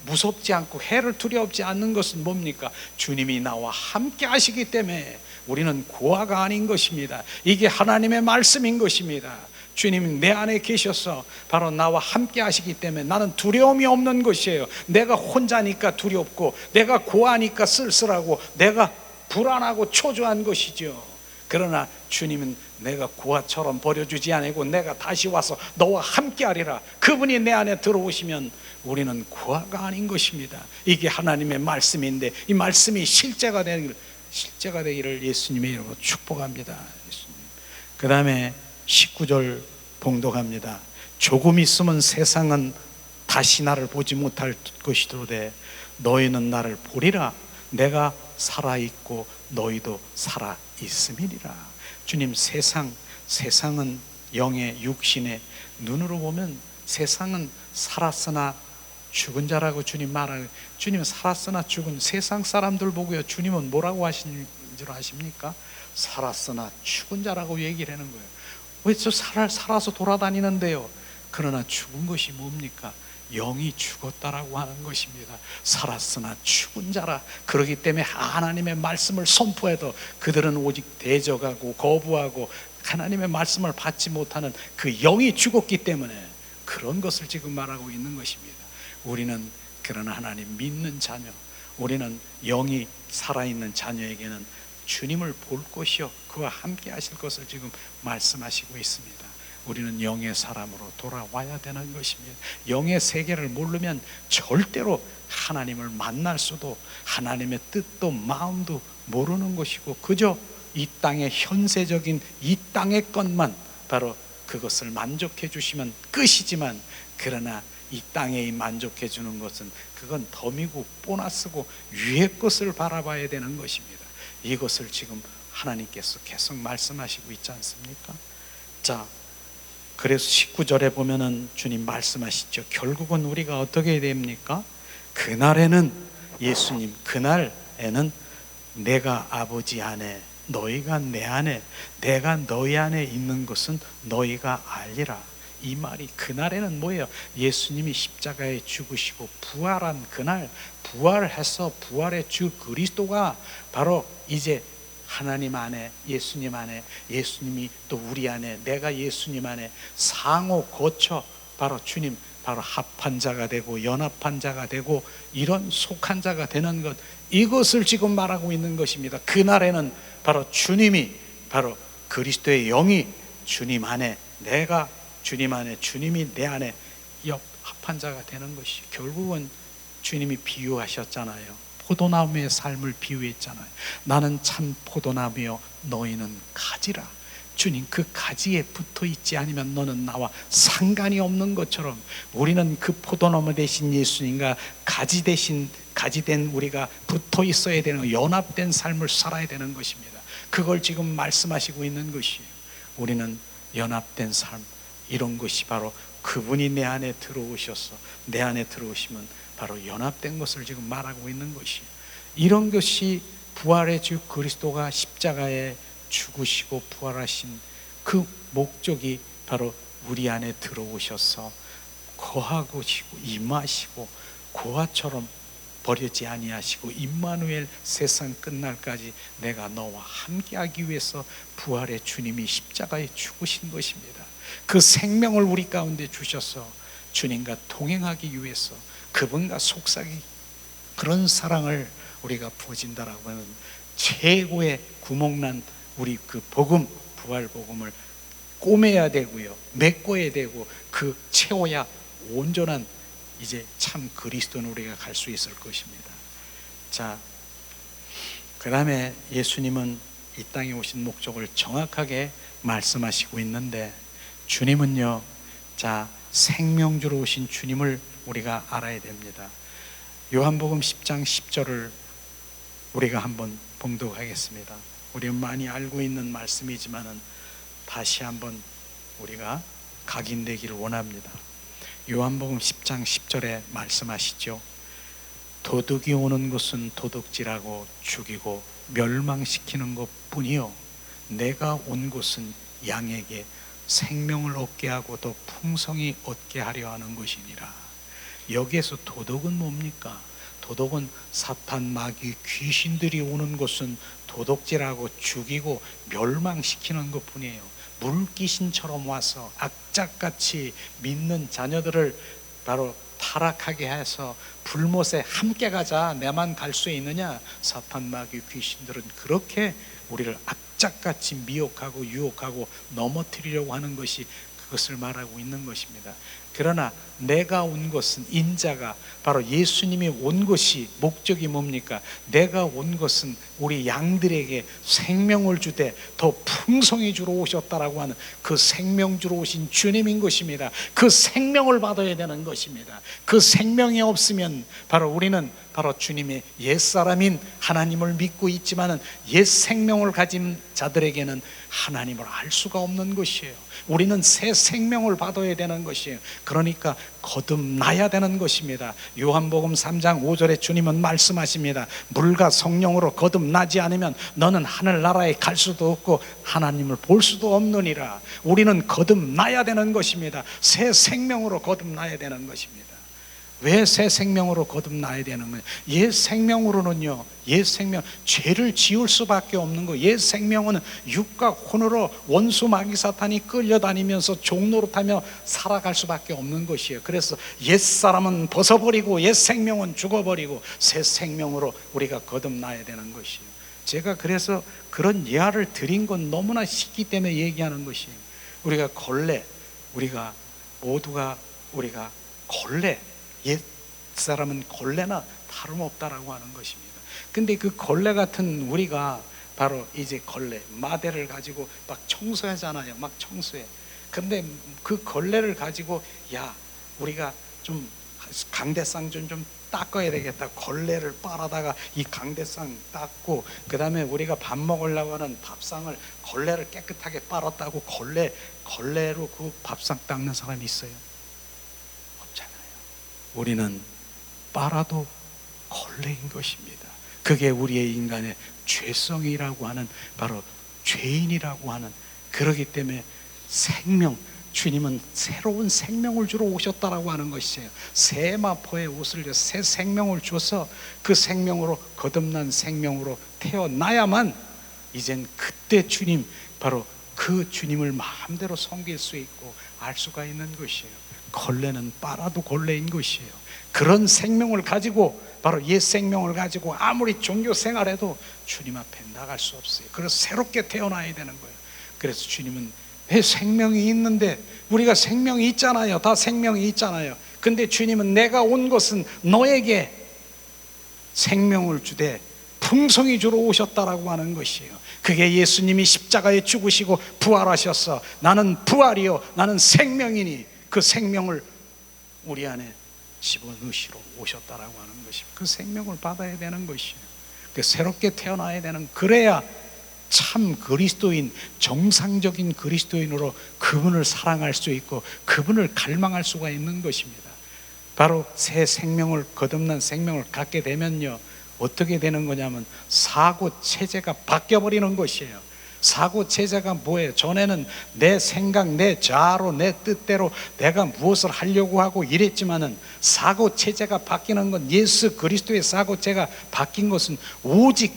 무섭지 않고 해를 두려워하지 않는 것은 뭡니까? 주님이 나와 함께 하시기 때문에 우리는 고아가 아닌 것입니다. 이게 하나님의 말씀인 것입니다. 주님이 내 안에 계셔서 바로 나와 함께 하시기 때문에 나는 두려움이 없는 것이에요. 내가 혼자니까 두렵고 내가 고아니까 쓸쓸하고 내가 불안하고 초조한 것이죠. 그러나 주님은 내가 고아처럼 버려주지 아니고 내가 다시 와서 너와 함께 하리라. 그분이 내 안에 들어오시면 우리는 고아가 아닌 것입니다. 이게 하나님의 말씀인데 이 말씀이 실제가 되기를 예수님의 이름으로 축복합니다. 그 다음에 19절 봉독합니다. 조금 있으면 세상은 다시 나를 보지 못할 것이로되 너희는 나를 보리라. 내가 살아있고 너희도 살아있음이니라. 주님, 세상은 영의 육신의 눈으로 보면 세상은 살았으나 죽은 자라고 주님 말하는, 주님은 살았으나 죽은 세상 사람들 보고요, 주님은 뭐라고 하신 줄 아십니까? 살았으나 죽은 자라고 얘기를 하는 거예요. 왜 저 살아서 돌아다니는데요? 그러나 죽은 것이 뭡니까? 영이 죽었다라고 하는 것입니다. 살았으나 죽은 자라. 그렇기 때문에 하나님의 말씀을 선포해도 그들은 오직 대적하고 거부하고 하나님의 말씀을 받지 못하는 그 영이 죽었기 때문에 그런 것을 지금 말하고 있는 것입니다. 우리는 그러나 하나님 믿는 자녀, 우리는 영이 살아있는 자녀에게는 주님을 볼 것이요 그와 함께 하실 것을 지금 말씀하시고 있습니다. 우리는 영의 사람으로 돌아와야 되는 것입니다. 영의 세계를 모르면 절대로 하나님을 만날 수도, 하나님의 뜻도 마음도 모르는 것이고, 그저 이 땅의 현세적인 이 땅의 것만 바로 그것을 만족해 주시면 끝이지만, 그러나 이 땅에 만족해 주는 것은 그건 덤이고 보너스고 위의 것을 바라봐야 되는 것입니다. 이것을 지금 하나님께서 계속 말씀하시고 있지 않습니까? 자, 그래서 19절에 보면은 주님 말씀하시죠. 결국은 우리가 어떻게 됩니까? 그날에는, 예수님 그날에는 내가 아버지 안에, 너희가 내 안에, 내가 너희 안에 있는 것은 너희가 알리라. 이 말이, 그날에는 뭐예요? 예수님이 십자가에 죽으시고 부활한 그날, 부활해서 부활의 주 그리스도가 바로 이제 하나님 안에, 예수님 안에, 예수님이 또 우리 안에, 내가 예수님 안에 상호 거쳐 바로 주님, 바로 합한 자가 되고 연합한 자가 되고 이런 속한 자가 되는 것, 이것을 지금 말하고 있는 것입니다. 그날에는 바로 주님이, 바로 그리스도의 영이 주님 안에, 내가 주님 안에, 주님이 내 안에 합한 자가 되는 것이, 결국은 주님이 비유하셨잖아요. 포도나무의 삶을 비유했잖아요. 나는 참 포도나무여, 너희는 가지라. 주님, 그 가지에 붙어 있지 않으면 너는 나와 상관이 없는 것처럼, 우리는 그 포도나무 대신 예수님과 가지 대신, 가지된 우리가 붙어 있어야 되는, 연합된 삶을 살아야 되는 것입니다. 그걸 지금 말씀하시고 있는 것이에요. 우리는 연합된 삶, 이런 것이 바로 그분이 내 안에 들어오셔서, 내 안에 들어오시면 바로 연합된 것을 지금 말하고 있는 것이에요. 이런 것이 부활의 주 그리스도가 십자가에 죽으시고 부활하신 그 목적이 바로 우리 안에 들어오셔서 거하시고 임하시고, 고아처럼 버리지 아니하시고 임마누엘, 세상 끝날까지 내가 너와 함께하기 위해서 부활의 주님이 십자가에 죽으신 것입니다. 그 생명을 우리 가운데 주셔서 주님과 동행하기 위해서, 그분과 속삭이, 그런 사랑을 우리가 부어진다라고 하면 최고의 구멍난 우리 그 복음, 부활 복음을 꼬매야 되고요, 메꿔야 되고, 그 채워야 온전한 이제 참 그리스도는 우리가 갈 수 있을 것입니다. 자, 그 다음에 예수님은 이 땅에 오신 목적을 정확하게 말씀하시고 있는데, 주님은요, 자, 생명주로 오신 주님을 우리가 알아야 됩니다. 요한복음 10장 10절을 우리가 한번 봉독하겠습니다. 우리는 많이 알고 있는 말씀이지만은 다시 한번 우리가 각인되기를 원합니다. 요한복음 10장 10절에 말씀하시죠. 도둑이 오는 것은 도둑질하고 죽이고 멸망시키는 것뿐이요, 내가 온 것은 양에게 생명을 얻게 하고 더 풍성히 얻게 하려 하는 것이니라. 여기에서 도둑은 뭡니까? 도둑은 사탄, 마귀, 귀신들이 오는 것은 도둑질하고 죽이고 멸망시키는 것뿐이에요. 물귀신처럼 와서 악착같이 믿는 자녀들을 바로 타락하게 해서 불못에 함께 가자, 내만 갈 수 있느냐. 사탄, 마귀, 귀신들은 그렇게 우리를 악착같이 미혹하고 유혹하고 넘어뜨리려고 하는 것이 그것을 말하고 있는 것입니다. 그러나 내가 온 것은, 인자가 바로 예수님이 온 것이 목적이 뭡니까? 내가 온 것은 우리 양들에게 생명을 주되 더 풍성히 주러 오셨다라고 하는 그 생명 주러 오신 주님인 것입니다. 그 생명을 받아야 되는 것입니다. 그 생명이 없으면 바로 우리는 바로 주님의 옛사람인 하나님을 믿고 있지만은 옛 생명을 가진 자들에게는 하나님을 알 수가 없는 것이에요. 우리는 새 생명을 받아야 되는 것이에요. 그러니까 거듭나야 되는 것입니다. 요한복음 3장 5절에 주님은 말씀하십니다. 물과 성령으로 거듭나지 않으면 너는 하늘나라에 갈 수도 없고 하나님을 볼 수도 없느니라. 우리는 거듭나야 되는 것입니다. 새 생명으로 거듭나야 되는 것입니다. 왜 새 생명으로 거듭나야 되는 거예요? 옛 생명으로는요, 옛 생명, 죄를 지을 수밖에 없는 거예요. 옛 생명은 육과 혼으로 원수 마귀 사탄이 끌려다니면서 종노릇하며 살아갈 수밖에 없는 것이에요. 그래서 옛 사람은 벗어버리고 옛 생명은 죽어버리고 새 생명으로 우리가 거듭나야 되는 것이에요. 제가 그래서 그런 예화를 드린 건 너무나 쉽기 때문에 얘기하는 것이에요. 우리가 걸레, 우리가 모두가 우리가 걸레, 옛 사람은 걸레나 다름없다라고 하는 것입니다. 근데 그 걸레 같은 우리가 바로 이제 걸레, 마대를 가지고 막 청소하잖아요. 막 청소해. 근데 그 걸레를 가지고 야, 우리가 좀 강대상 좀 닦아야 되겠다. 걸레를 빨아다가 이 강대상 닦고, 그 다음에 우리가 밥 먹으려고 하는 밥상을 걸레를 깨끗하게 빨았다고 걸레로 그 밥상 닦는 사람이 있어요? 없잖아요. 우리는 빨아도 걸레인 것입니다. 그게 우리의 인간의 죄성이라고 하는, 바로 죄인이라고 하는, 그러기 때문에 생명, 주님은 새로운 생명을 주러 오셨다라고 하는 것이에요. 새 마포의 옷을 줘서 새 생명을 줘서 그 생명으로, 거듭난 생명으로 태어나야만 이젠 그때 주님, 바로 그 주님을 마음대로 섬길 수 있고 알 수가 있는 것이에요. 걸레는 빨아도 걸레인 것이에요. 그런 생명을 가지고, 바로 옛 생명을 가지고 아무리 종교 생활해도 주님 앞에 나갈 수 없어요. 그래서 새롭게 태어나야 되는 거예요. 그래서 주님은 왜 생명이 있는데, 우리가 생명이 있잖아요. 다 생명이 있잖아요. 근데 주님은 내가 온 것은 너에게 생명을 주되 풍성히 주러 오셨다라고 하는 것이에요. 그게 예수님이 십자가에 죽으시고 부활하셔서 나는 부활이요 나는 생명이니 그 생명을 우리 안에 집어넣으시러 오셨다라고 하는 것입니다. 그 생명을 받아야 되는 것이에요. 새롭게 태어나야 되는, 그래야 참 그리스도인, 정상적인 그리스도인으로 그분을 사랑할 수 있고 그분을 갈망할 수가 있는 것입니다. 바로 새 생명을, 거듭난 생명을 갖게 되면요, 어떻게 되는 거냐면 사고 체제가 바뀌어버리는 것이에요. 사고 체제가 뭐예요? 전에는 내 생각, 내 자아로, 내 뜻대로 내가 무엇을 하려고 하고 이랬지만은, 사고 체제가 바뀌는 건, 예수 그리스도의 사고 체제가 바뀐 것은 오직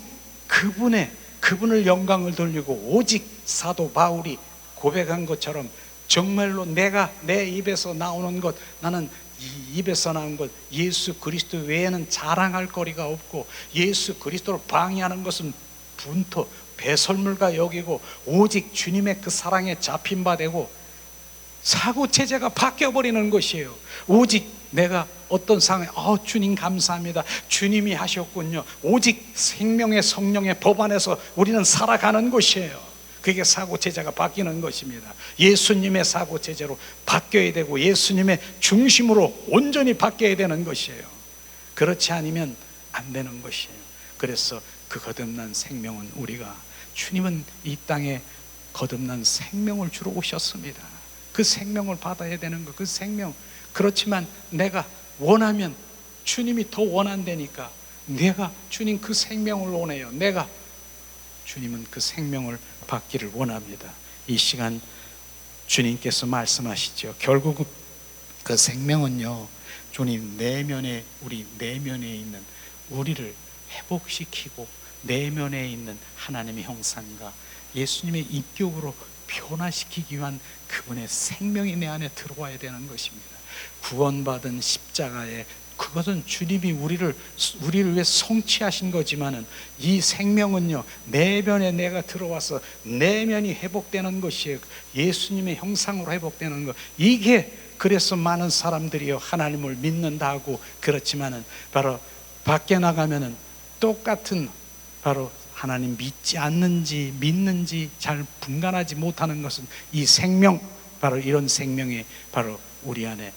그분을 영광을 돌리고, 오직 사도 바울이 고백한 것처럼 정말로 내가 내 입에서 나오는 것, 나는 이 입에서 나온 것 예수 그리스도 외에는 자랑할 거리가 없고, 예수 그리스도를 방해하는 것은 분토 배설물과 여기고 오직 주님의 그 사랑에 잡힌 바 되고, 사고 체제가 바뀌어 버리는 것이에요. 오직 내가 어떤 상황에 주님 감사합니다, 주님이 하셨군요, 오직 생명의 성령의 법 안에서 우리는 살아가는 것이에요. 그게 사고 체제가 바뀌는 것입니다. 예수님의 사고 체제로 바뀌어야 되고 예수님의 중심으로 온전히 바뀌어야 되는 것이에요. 그렇지 않으면 안 되는 것이에요. 그래서 그 거듭난 생명은, 우리가, 주님은 이 땅에 거듭난 생명을 주러 오셨습니다. 그 생명을 받아야 되는 거, 그 생명. 그렇지만 내가 원하면 주님이 더 원한다니까 내가 주님 그 생명을 원해요. 주님은 그 생명을 받기를 원합니다. 이 시간 주님께서 말씀하시죠. 결국 그 생명은요, 주님 내면에, 우리 내면에 있는 우리를 회복시키고 내면에 있는 하나님의 형상과 예수님의 인격으로 변화시키기 위한 그분의 생명이 내 안에 들어와야 되는 것입니다. 구원받은 십자가에, 그것은 주님이 우리를 위해 성취하신 거지만은, 이 생명은요 내면에 내가 들어와서 내면이 회복되는 것이에요. 예수님의 형상으로 회복되는 것. 이게, 그래서 많은 사람들이요 하나님을 믿는다 하고 그렇지만은, 바로 밖에 나가면은 똑같은, 바로 하나님 믿지 않는지 믿는지 잘 분간하지 못하는 것은 이 생명, 바로 이런 생명이 바로 우리 안에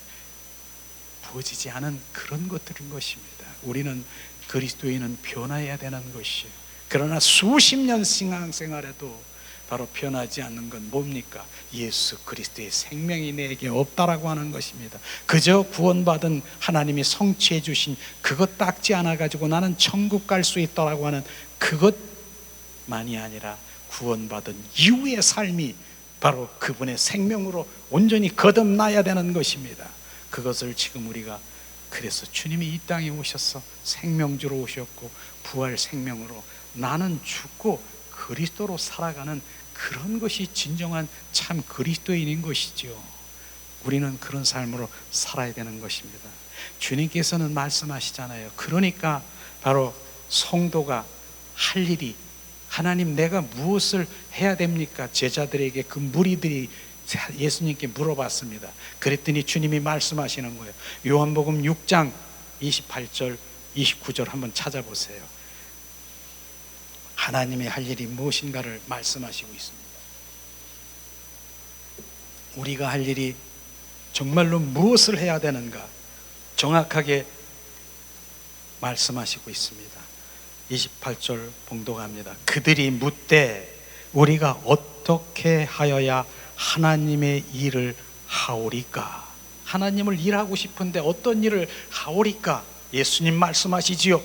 부어지지 않은 그런 것들인 것입니다. 우리는, 그리스도인은 변화해야 되는 것이에요. 그러나 수십 년 신앙생활에도 바로 변하지 않는 건 뭡니까? 예수 그리스도의 생명이 내게 없다라고 하는 것입니다. 그저 구원받은 하나님이 성취해 주신 그것 닦지 않아 가지고 나는 천국 갈 수 있다라고 하는 그것만이 아니라, 구원받은 이후의 삶이 바로 그분의 생명으로 온전히 거듭나야 되는 것입니다. 그것을 지금 우리가, 그래서 주님이 이 땅에 오셔서 생명주로 오셨고 부활 생명으로 나는 죽고 그리스도로 살아가는 그런 것이 진정한 참 그리스도인인 것이죠. 우리는 그런 삶으로 살아야 되는 것입니다. 주님께서는 말씀하시잖아요. 그러니까 바로 성도가 할 일이 하나님, 내가 무엇을 해야 됩니까? 제자들에게 그 무리들이 예수님께 물어봤습니다. 그랬더니 주님이 말씀하시는 거예요. 요한복음 6장 28절 29절 한번 찾아보세요. 하나님의 할 일이 무엇인가를 말씀하시고 있습니다. 우리가 할 일이 정말로 무엇을 해야 되는가 정확하게 말씀하시고 있습니다. 28절 봉독합니다. 그들이 묻되 우리가 어떻게 하여야 하나님의 일을 하오리까? 하나님을 일하고 싶은데 어떤 일을 하오리까? 예수님 말씀하시지요.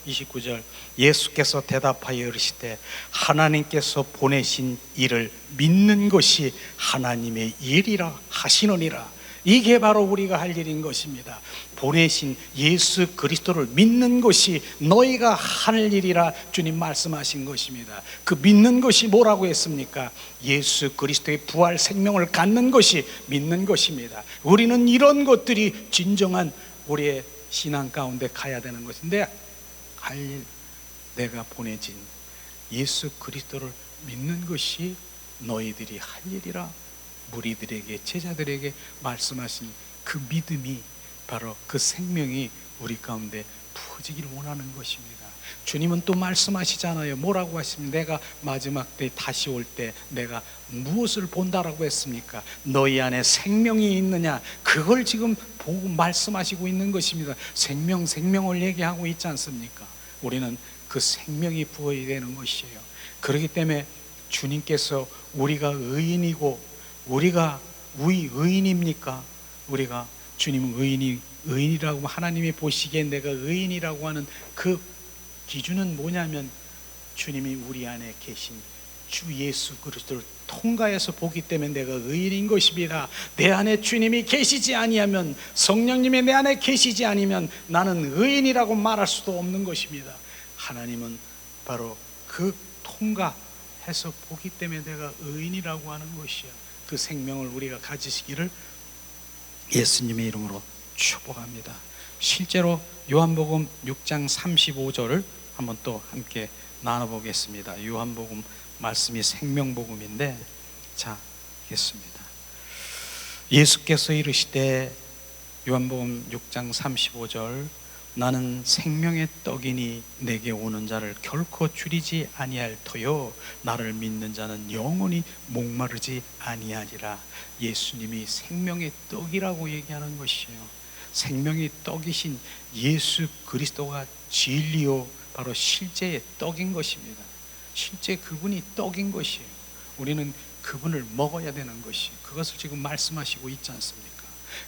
29절 예수께서 대답하여 이르시되 하나님께서 보내신 일을 믿는 것이 하나님의 일이라 하시느니라. 이게 바로 우리가 할 일인 것입니다. 보내신 예수 그리스도를 믿는 것이 너희가 할 일이라 주님 말씀하신 것입니다. 그 믿는 것이 뭐라고 했습니까? 예수 그리스도의 부활 생명을 갖는 것이 믿는 것입니다. 우리는 이런 것들이 진정한 우리의 신앙 가운데 가야 되는 것인데, 할 일, 내가 보내진 예수 그리스도를 믿는 것이 너희들이 할 일이라 무리들에게, 제자들에게 말씀하신 그 믿음이, 바로 그 생명이 우리 가운데 부어지기를 원하는 것입니다. 주님은 또 말씀하시잖아요. 뭐라고 하십니까? 내가 마지막 때 다시 올 때 내가 무엇을 본다라고 했습니까? 너희 안에 생명이 있느냐, 그걸 지금 보고 말씀하시고 있는 것입니다. 생명을 얘기하고 있지 않습니까? 우리는 그 생명이 부어야 되는 것이에요. 그렇기 때문에 주님께서 우리가 의인이고, 우리가 의인입니까? 우리가 주님은 의인이라고 하나님이 보시기에 내가 의인이라고 하는 그 기준은 뭐냐면, 주님이 우리 안에 계신 주 예수 그리스도를 통과해서 보기 때문에 내가 의인인 것입니다. 내 안에 주님이 계시지 아니하면, 성령님이 내 안에 계시지 아니면 나는 의인이라고 말할 수도 없는 것입니다. 하나님은 바로 그 통과해서 보기 때문에 내가 의인이라고 하는 것이야. 그 생명을 우리가 가지시기를 예수님의 이름으로 축복합니다. 실제로 요한복음 6장 35절을 한번 또 함께 나눠보겠습니다. 요한복음 말씀이 생명복음인데, 자, 읽겠습니다. 예수께서 이르시되, 요한복음 6장 35절, 나는 생명의 떡이니 내게 오는 자를 결코 줄이지 아니할 터요 나를 믿는 자는 영원히 목마르지 아니하리라. 예수님이 생명의 떡이라고 얘기하는 것이에요. 생명의 떡이신 예수 그리스도가 진리요 바로 실제의 떡인 것입니다. 실제 그분이 떡인 것이에요. 우리는 그분을 먹어야 되는 것이, 그것을 지금 말씀하시고 있지 않습니까?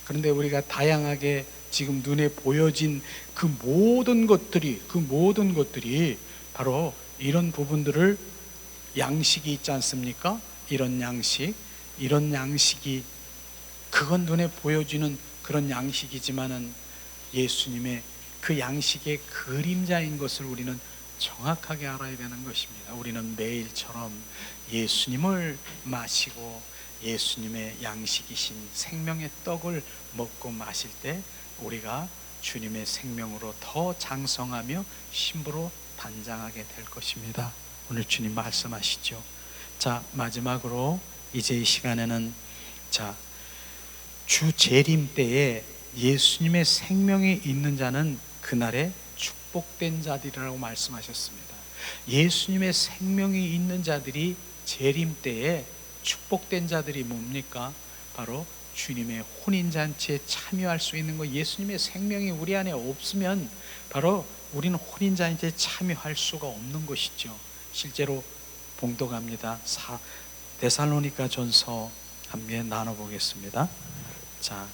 그런데 우리가 다양하게 지금 눈에 보여진 그 모든 것들이 바로 이런 부분들을, 양식이 있지 않습니까? 이런 양식이 그건 눈에 보여지는 그런 양식이지만은 예수님의 그 양식의 그림자인 것을 우리는 정확하게 알아야 되는 것입니다. 우리는 매일처럼 예수님을 마시고 예수님의 양식이신 생명의 떡을 먹고 마실 때 우리가 주님의 생명으로 더 장성하며 신부로 단장하게 될 것입니다. 오늘 주님 말씀하시죠. 자, 마지막으로 이제 이 시간에는 주 재림 때에 예수님의 생명이 있는 자는 그날에 축복된 자들이라고 말씀하셨습니다. 예수님의 생명이 있는 자들이 재림 때에 축복된 자들이 뭡니까? 바로 주님의 혼인잔치에 참여할 수 있는 것. 예수님의 생명이 우리 안에 없으면 바로 우리는 혼인잔치에 참여할 수가 없는 것이죠. 실제로 봉독합니다. 데살로니가 전서 함께 나눠보겠습니다. 자,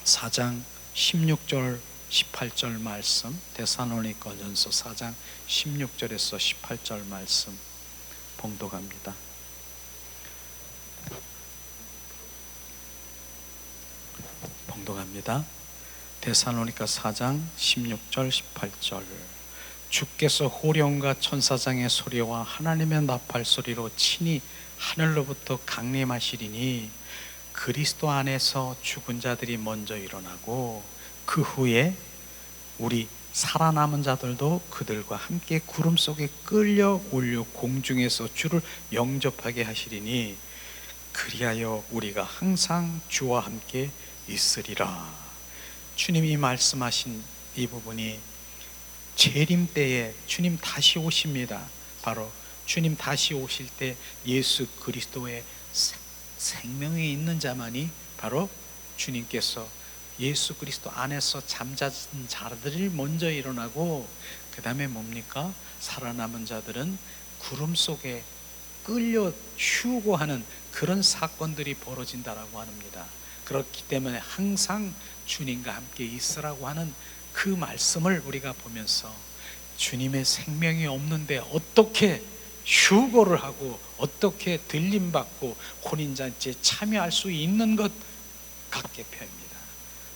4장 16절 18절 말씀, 데살로니가 전서 4장 16절에서 18절 말씀 봉독합니다. 봉독합니다. 데살로니가 4장 16절 18절. 주께서 호령과 천사장의 소리와 하나님의 나팔 소리로 친히 하늘로부터 강림하시리니 그리스도 안에서 죽은 자들이 먼저 일어나고 그 후에 우리 살아남은 자들도 그들과 함께 구름 속에 끌려 올려 공중에서 주를 영접하게 하시리니 그리하여 우리가 항상 주와 함께 있으리라. 주님이 말씀하신 이 부분이 재림 때에 주님 다시 오십니다. 바로 주님 다시 오실 때 예수 그리스도의 생명에 있는 자만이 바로 주님께서 예수 그리스도 안에서 잠자는 자들이 먼저 일어나고, 그 다음에 뭡니까? 살아남은 자들은 구름 속에 끌려 휴고 하는 그런 사건들이 벌어진다라고 합니다. 그렇기 때문에 항상 주님과 함께 있으라고 하는 그 말씀을 우리가 보면서 주님의 생명이 없는데 어떻게 휴거를 하고 어떻게 들림받고 혼인잔치에 참여할 수 있는 것 같게 표현합니다.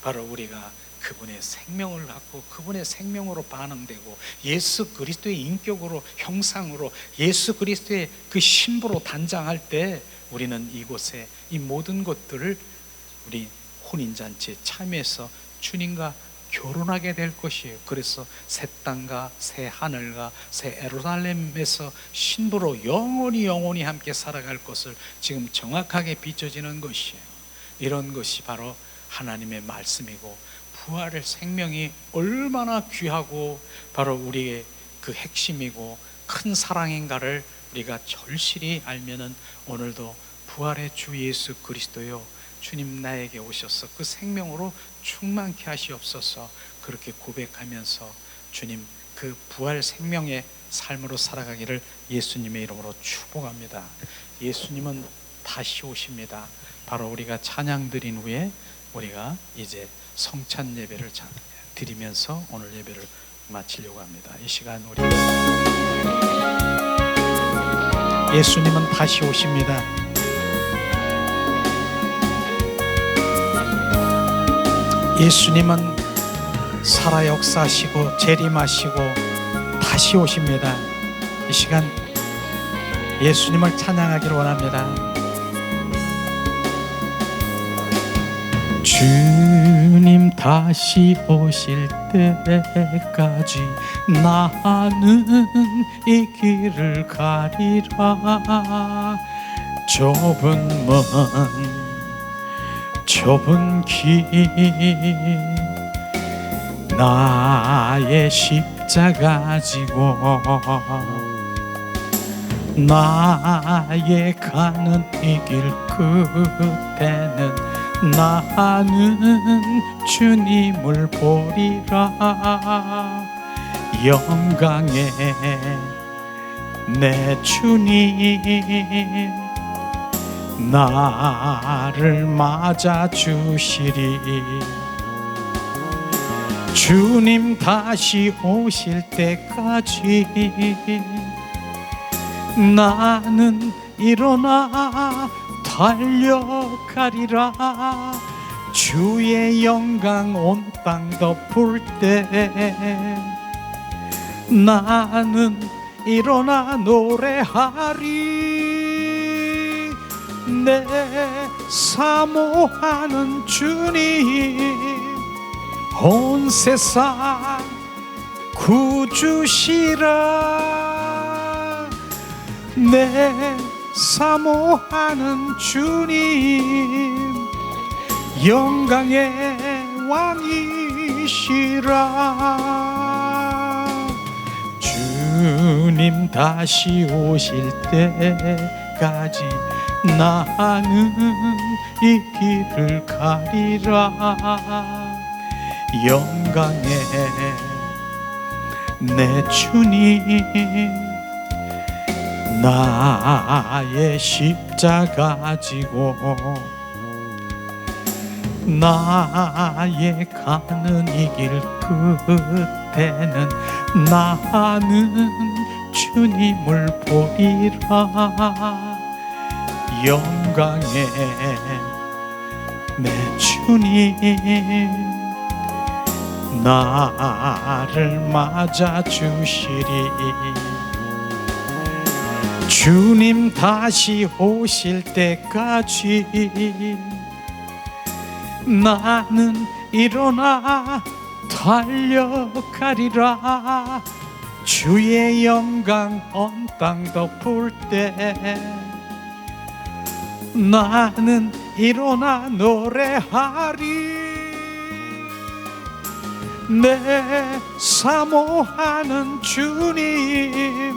바로 우리가 그분의 생명을 갖고 그분의 생명으로 반응되고 예수 그리스도의 인격으로, 형상으로, 예수 그리스도의 그 신부로 단장할 때 우리는 이곳에 이 모든 것들을 우리 혼인잔치에 참여해서 주님과 결혼하게 될 것이에요. 그래서 새 땅과 새 하늘과 새 예루살렘에서 신부로 영원히 함께 살아갈 것을 지금 정확하게 비춰지는 것이에요. 이런 것이 바로 하나님의 말씀이고, 부활의 생명이 얼마나 귀하고 바로 우리의 그 핵심이고 큰 사랑인가를 우리가 절실히 알면은 오늘도 부활의 주 예수 그리스도요, 주님 나에게 오셔서 그 생명으로 충만케 하시옵소서, 그렇게 고백하면서 주님 그 부활 생명의 삶으로 살아가기를 예수님의 이름으로 축복합니다. 예수님은 다시 오십니다. 바로 우리가 찬양 드린 후에 우리가 이제 성찬 예배를 드리면서 오늘 예배를 마치려고 합니다. 이 시간 우리 예수님은 다시 오십니다. 예수님은 살아 역사하시고 재림하시고 다시 오십니다. 이 시간 예수님을 찬양하기를 원합니다. 주님 다시 오실 때까지 나는 이 길을 가리라. 좁은 문 좁은 길 나의 십자가 지고 나의 가는 이 길 끝에는 나는 주님을 보리라. 영광의 내 주님 나를 맞아주시리. 주님 다시 오실 때까지 나는 일어나 달려가리라. 주의 영광 온 땅 덮을 때 나는 일어나 노래하리. 내 사모하는 주님 온 세상 구주시라. 내 사모하는 주님 영광의 왕이시라. 주님 다시 오실 때까지 나는 이 길을 가리라. 영광의 내 주님 나의 십자가 지고 나의 가는 이 길 끝에는 나는 주님을 보리라. 영광의 내 주님 나를 맞아주시리. 주님 다시 오실 때까지 나는 일어나 달려가리라. 주의 영광 온 땅 덮을 때 나는 일어나 노래하리. 내 사모하는 주님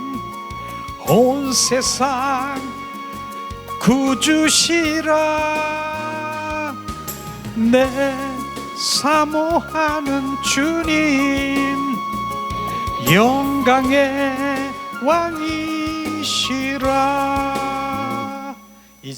온 세상 구주시라. 내 사모하는 주님 영광의 왕이시라.